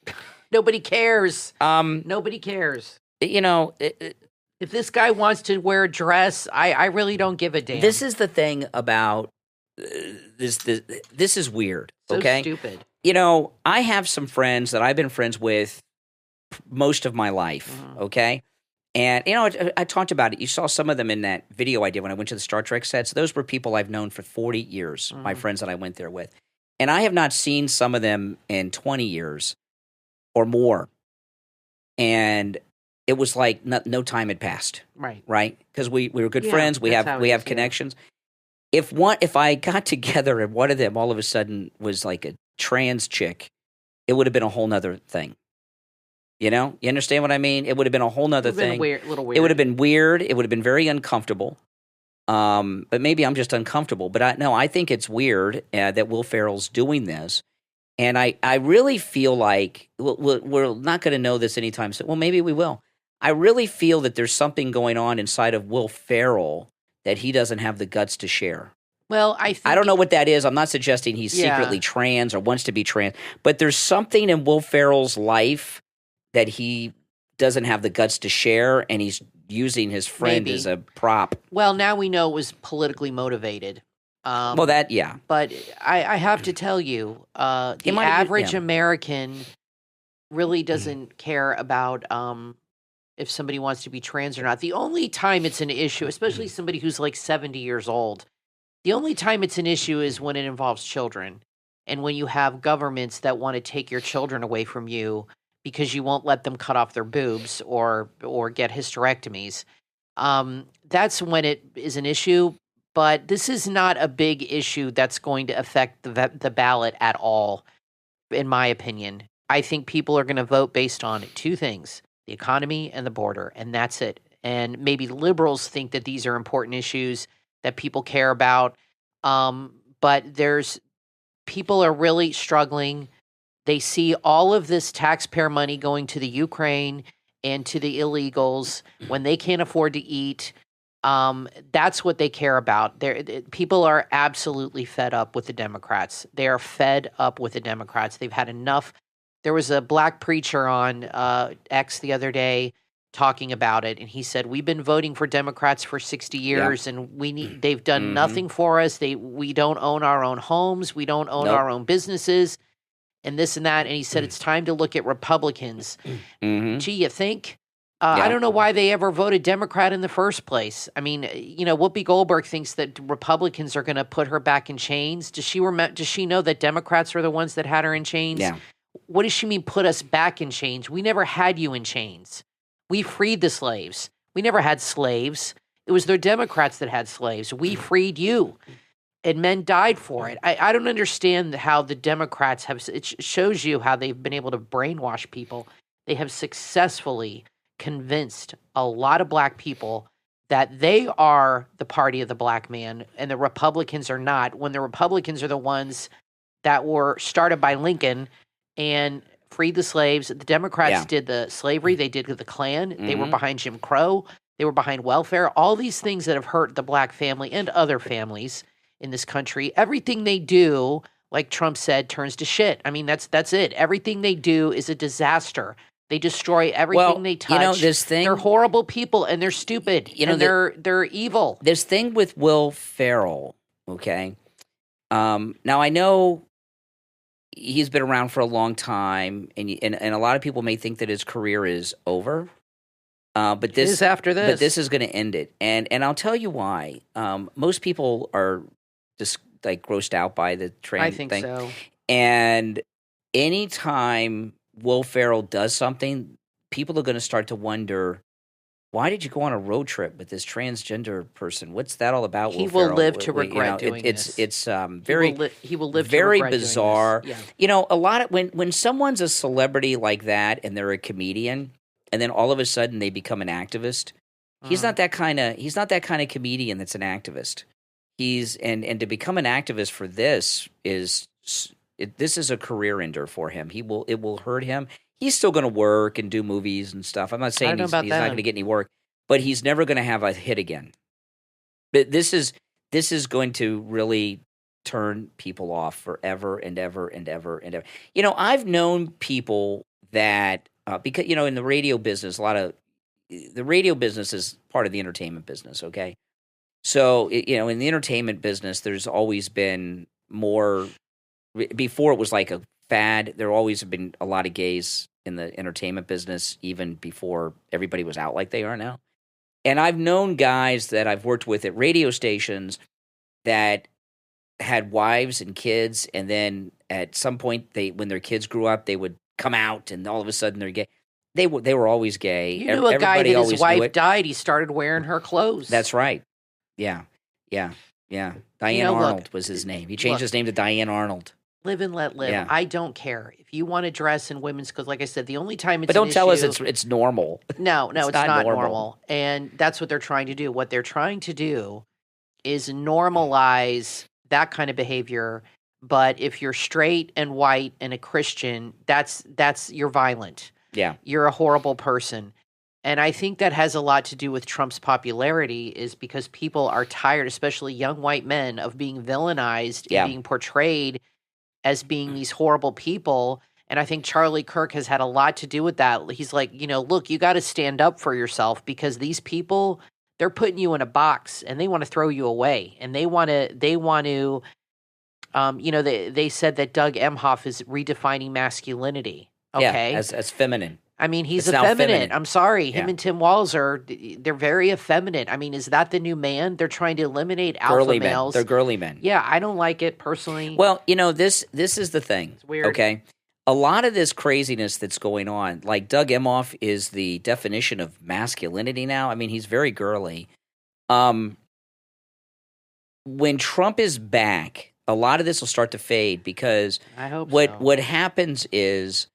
Nobody cares. Nobody cares. You know, if this guy wants to wear a dress, I really don't give a damn. This is the thing about this is weird, okay? So stupid. You know, I have some friends that I've been friends with most of my life, okay? And, you know, I talked about it. You saw some of them in that video I did when I went to the Star Trek sets. Those were people I've known for 40 years, my friends that I went there with. And I have not seen some of them in 20 years or more. And it was like no time had passed. Right? Because we were good friends. We have connections. If I got together and one of them all of a sudden was like a trans chick, it would have been a whole nother thing. You know? You understand what I mean? It would have been a whole nother thing. Little weird. It would have been weird. It would have been very uncomfortable. But maybe I'm just uncomfortable. But I think it's weird that Will Ferrell's doing this. And I really feel like we're not going to know this anytime soon. Well, maybe we will. I really feel that there's something going on inside of Will Ferrell that he doesn't have the guts to share. Well, I don't know what that is. I'm not suggesting he's secretly trans or wants to be trans, but there's something in Will Ferrell's life that he doesn't have the guts to share, and he's using his friend as a prop. Well, now we know it was politically motivated. But I have to tell you, the average American really doesn't care about if somebody wants to be trans or not. The only time it's an issue, especially somebody who's like 70 years old, the only time it's an issue is when it involves children and when you have governments that want to take your children away from you because you won't let them cut off their boobs or get hysterectomies. That's when it is an issue, but this is not a big issue that's going to affect the ballot at all, in my opinion. I think people are going to vote based on two things, the economy and the border, and that's it. And maybe liberals think that these are important issues that people care about, but people are really struggling. They see all of this taxpayer money going to the Ukraine and to the illegals when they can't afford to eat. That's what they care about. People are absolutely fed up with the Democrats. They are fed up with the Democrats. They've had enough. There was a black preacher on X the other day talking about it, and he said, we've been voting for Democrats for 60 years, and they've done nothing for us. We don't own our own homes. We don't own our own businesses, and this and that. And he said, it's time to look at Republicans. Gee, you think? I don't know why they ever voted Democrat in the first place. I mean, Whoopi Goldberg thinks that Republicans are going to put her back in chains. Does she know that Democrats are the ones that had her in chains? Yeah. What does she mean, put us back in chains? We never had you in chains. We freed the slaves. We never had slaves. It was the Democrats that had slaves. We freed you, and men died for it. I don't understand how the Democrats have. It shows you how they've been able to brainwash people. They have successfully convinced a lot of black people that they are the party of the black man, and the Republicans are not. When the Republicans are the ones that were started by Lincoln and freed the slaves. The Democrats did the slavery. They did the Klan. They were behind Jim Crow. They were behind welfare. All these things that have hurt the black family and other families in this country. Everything they do, like Trump said, turns to shit. I mean, that's it. Everything they do is a disaster. They destroy everything they touch. They're horrible people, and they're stupid. They're evil. This thing with Will Ferrell, okay? Now, I know he's been around for a long time, and a lot of people may think that his career is over. But this is after this. But this is going to end it, and I'll tell you why. Most people are just like grossed out by the trans thing. I think so. And anytime Will Ferrell does something, people are going to start to wonder, why did you go on a road trip with this transgender person? What's that all about? He will live to regret doing this. It's very he will live very to regret bizarre. Doing this. Yeah. A lot of when someone's a celebrity like that and they're a comedian, and then all of a sudden they become an activist. He's not that kind of comedian that's an activist. And to become an activist for this this is a career ender for him. It will hurt him. He's still going to work and do movies and stuff. I'm not saying he's not going to get any work, but he's never going to have a hit again. But this is going to really turn people off forever and ever and ever and ever. I've known people that because in the radio business, the radio business is part of the entertainment business. Okay, so in the entertainment business, there's always been more. Before it was like a fad, there always have been a lot of gays in the entertainment business, even before everybody was out like they are now. And I've known guys that I've worked with at radio stations that had wives and kids, and then at some point, when their kids grew up, they would come out, and all of a sudden they're gay. They were always gay. You knew a guy that his wife died, he started wearing her clothes. That's right. Yeah. Diane Arnold was his name. He changed his name to Diane Arnold. Live and let live. Yeah. I don't care. If you want to dress in women's clothes, like I said, the only time it's But don't tell us it's normal. No, it's not normal. And that's what they're trying to do. What they're trying to do is normalize that kind of behavior. But if you're straight and white and a Christian, that's you're violent. Yeah. You're a horrible person. And I think that has a lot to do with Trump's popularity, is because people are tired, especially young white men, of being villainized and being portrayed as being these horrible people. And I think Charlie Kirk has had a lot to do with that. He's like, look, you got to stand up for yourself, because these people, they're putting you in a box and they want to throw you away. And they said that Doug Emhoff is redefining masculinity. Okay. Yeah, as feminine. I mean, he's effeminate. I'm sorry. Him and Tim Walz they're very effeminate. I mean, is that the new man? They're trying to eliminate alpha males. They're girly men. Yeah, I don't like it personally. Well, this is the thing. It's weird. Okay. A lot of this craziness that's going on, like Doug Emhoff is the definition of masculinity now. I mean, he's very girly. When Trump is back, a lot of this will start to fade, because I hope what happens is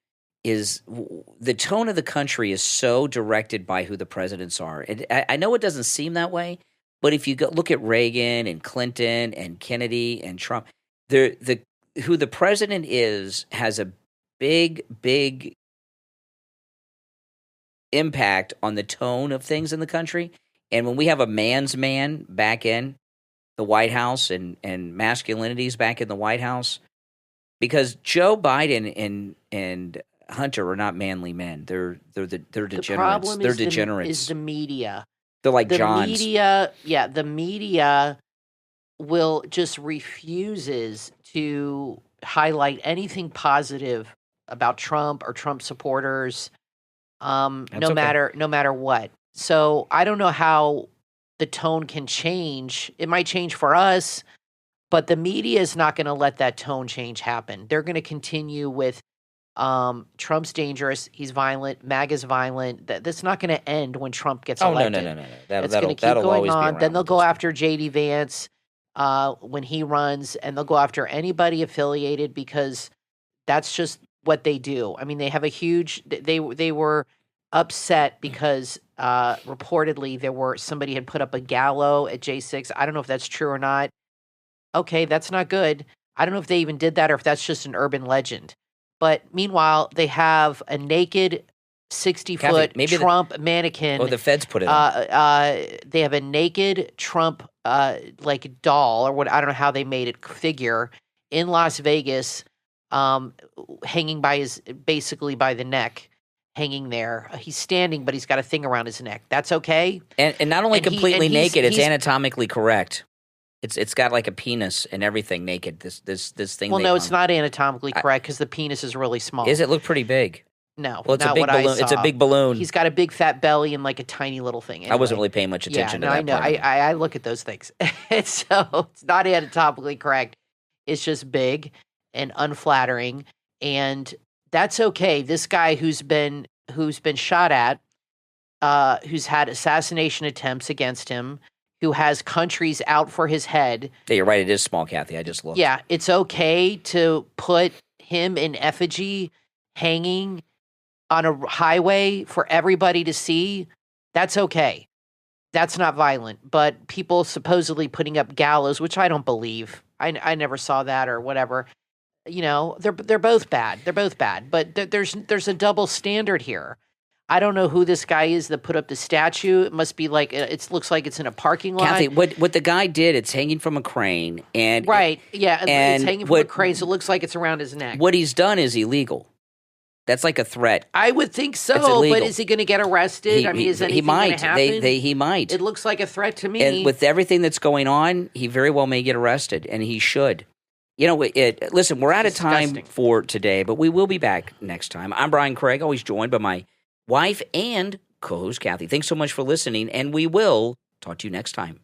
the tone of the country is so directed by who the presidents are. And I know it doesn't seem that way, but if you look at Reagan and Clinton and Kennedy and Trump, who the president is has a big impact on the tone of things in the country. And when we have a man's man back in the White House and masculinity is back in the White House, because Joe Biden and Hunter are not manly men. They're degenerates. The problem they're degenerates. Is the media. They're like Johns. The media will just refuses to highlight anything positive about Trump or Trump supporters, no matter what. So I don't know how the tone can change. It might change for us, but the media is not going to let that tone change happen. They're going to continue with Trump's dangerous. He's violent. MAGA's violent. That's not going to end when Trump gets elected. No. It's going to keep going on. Then they'll go after J.D. Vance when he runs, and they'll go after anybody affiliated, because that's just what they do. I mean, they have a huge. They were upset because reportedly somebody had put up a gallows at J6. I don't know if that's true or not. Okay, that's not good. I don't know if they even did that or if that's just an urban legend. But meanwhile, they have a naked 60-foot Trump mannequin. Oh, the feds put it on. They have a naked Trump like doll, or what, I don't know how they made it, figure in Las Vegas, hanging basically by the neck, hanging there. He's standing, but he's got a thing around his neck. That's okay. And not only completely naked, it's anatomically correct. It's got like a penis and everything naked. This thing. Well, no, it's not anatomically correct, because the penis is really small. Does it look pretty big? No, well, it's a big balloon. It's a big balloon. He's got a big fat belly and like a tiny little thing. Anyway. I wasn't really paying much attention to that. I know. I look at those things. So it's not anatomically correct. It's just big and unflattering, and that's okay. This guy who's been shot at, who's had assassination attempts against him, who has countries out for his head. Yeah, you're right. It is small, Kathy. I just looked. Yeah, it's okay to put him in effigy hanging on a highway for everybody to see. That's okay. That's not violent. But people supposedly putting up gallows, which I don't believe. I never saw that or whatever. They're both bad. They're both bad. But there's a double standard here. I don't know who this guy is that put up the statue. It must be like it looks like it's in a parking lot. Kathy, what the guy did, it's hanging from a crane, and right, yeah, and it's hanging from a crane, so it looks like it's around his neck. What he's done is illegal. That's like a threat. I would think so, but is he going to get arrested? Is anything going to happen? He might. It looks like a threat to me. And with everything that's going on, he very well may get arrested, and he should. Listen, we're out of time for today, but we will be back next time. I'm Brian Craig, always joined by my wife and co-host Kathy. Thanks so much for listening, and we will talk to you next time.